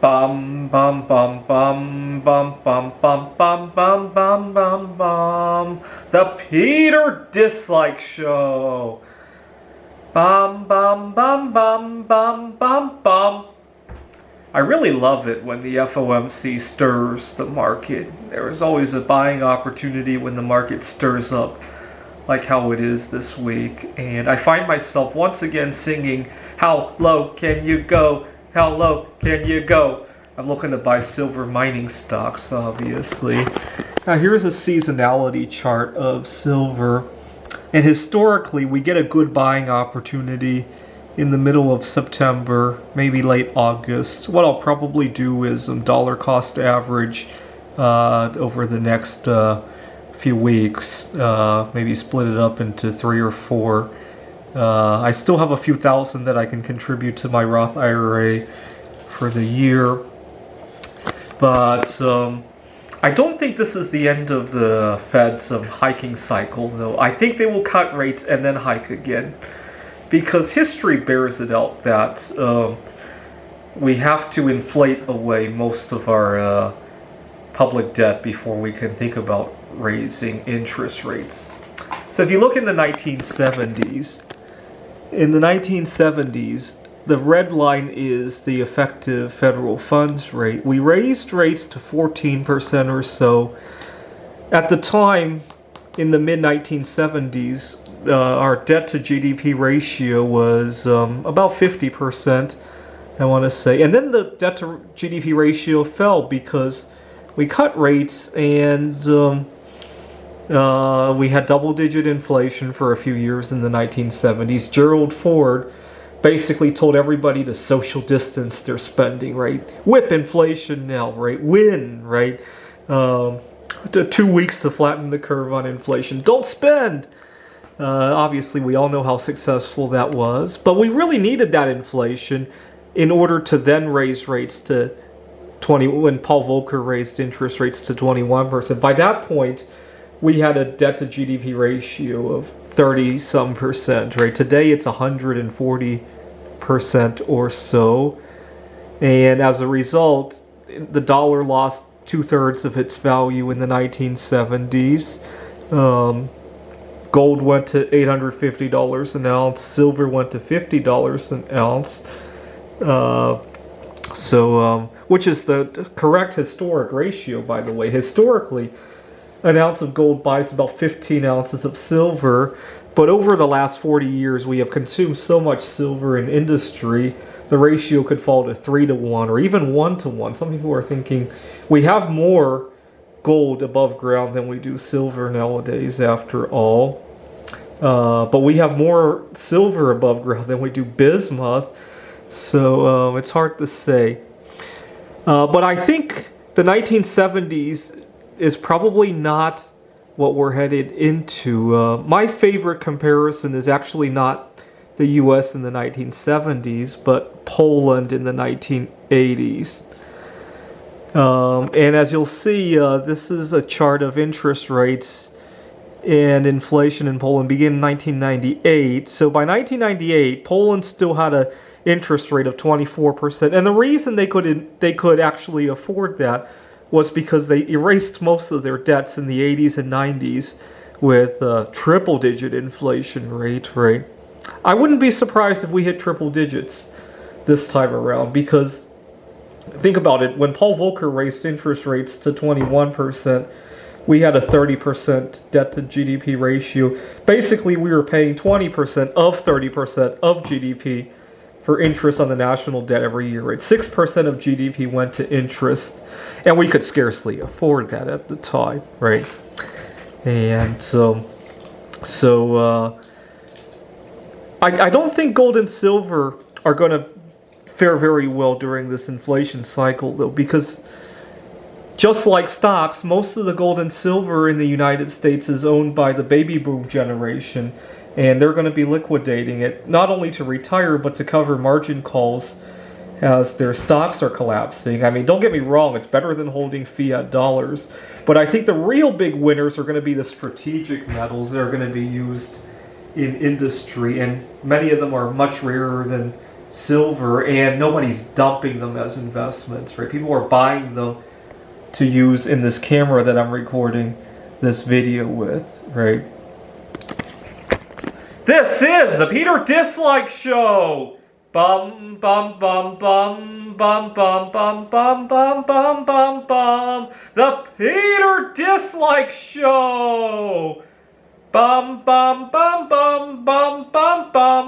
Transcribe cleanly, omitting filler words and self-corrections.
Bum bum bum bum bum bum bum bum bum bum bum bum. The Peter Dislike Show. Bum bum bum bum bum bum bum. I really love it when the FOMC stirs the market. There is always a buying opportunity when the market stirs up, like how it is this week. And I find myself once again singing, "How low can you go? How low can you go?" I'm looking to buy silver mining stocks, obviously. Now here's a seasonality chart of silver. And historically, we get a good buying opportunity in the middle of September, maybe late August. What I'll probably do is dollar cost average over the next few weeks. Maybe split it up into 3 or 4. I still have a few thousand that I can contribute to my Roth IRA for the year. But I don't think this is the end of the Fed's hiking cycle, though. I think they will cut rates and then hike again. Because history bears it out that we have to inflate away most of our public debt before we can think about raising interest rates. So if you look in the 1970s, the red line is the effective federal funds rate. We raised rates to 14% or so. At the time, in the mid-1970s, our debt to GDP ratio was about 50%, I want to say. And then the debt to GDP ratio fell because we cut rates and we had double-digit inflation for a few years in the 1970s. Gerald Ford basically told everybody to social distance their spending, right? Whip inflation now, right? Win, right? 2 weeks to flatten the curve on inflation. Don't spend! Obviously, we all know how successful that was. But we really needed that inflation in order to then raise rates to 20, when Paul Volcker raised interest rates to 21%. By that point, we had a debt to GDP ratio of 30-some%, right? Today, it's 140% or so. And as a result, the dollar lost 2/3 of its value in the 1970s. Gold went to $850 an ounce. Silver went to $50 an ounce. Which is the correct historic ratio, by the way. Historically, an ounce of gold buys about 15 ounces of silver. But over the last 40 years, we have consumed so much silver in industry, the ratio could fall to 3-to-1 or even 1-to-1. Some people are thinking we have more gold above ground than we do silver nowadays, after all. But we have more silver above ground than we do bismuth. So it's hard to say. But I think the 1970s is probably not what we're headed into. My favorite comparison is actually not the US in the 1970s, but Poland in the 1980s. And as you'll see, this is a chart of interest rates and inflation in Poland began in 1998. So by 1998, Poland still had an interest rate of 24%. And the reason they could actually afford that was because they erased most of their debts in the 80s and 90s with triple-digit inflation rate, right? I wouldn't be surprised if we hit triple digits this time around, because think about it, when Paul Volcker raised interest rates to 21%, we had a 30% debt to GDP ratio. Basically, we were paying 20% of 30% of GDP for interest on the national debt every year, right? 6% of GDP went to interest, and we could scarcely afford that at the time, right? And I don't think gold and silver are going to fare very well during this inflation cycle, though, because just like stocks, most of the gold and silver in the United States is owned by the baby boom generation, and they're going to be liquidating it, not only to retire, but to cover margin calls as their stocks are collapsing. I mean, don't get me wrong, it's better than holding fiat dollars, but I think the real big winners are going to be the strategic metals that are going to be used in industry, and many of them are much rarer than silver, and nobody's dumping them as investments, right? People are buying them to use in this camera that I'm recording this video with, right? This is the Peter Dislike Show. Bum bum bum bum bum bum bum bum bum bum bum bum. The Peter Dislike Show. Bum bum bum bum bum bum bum.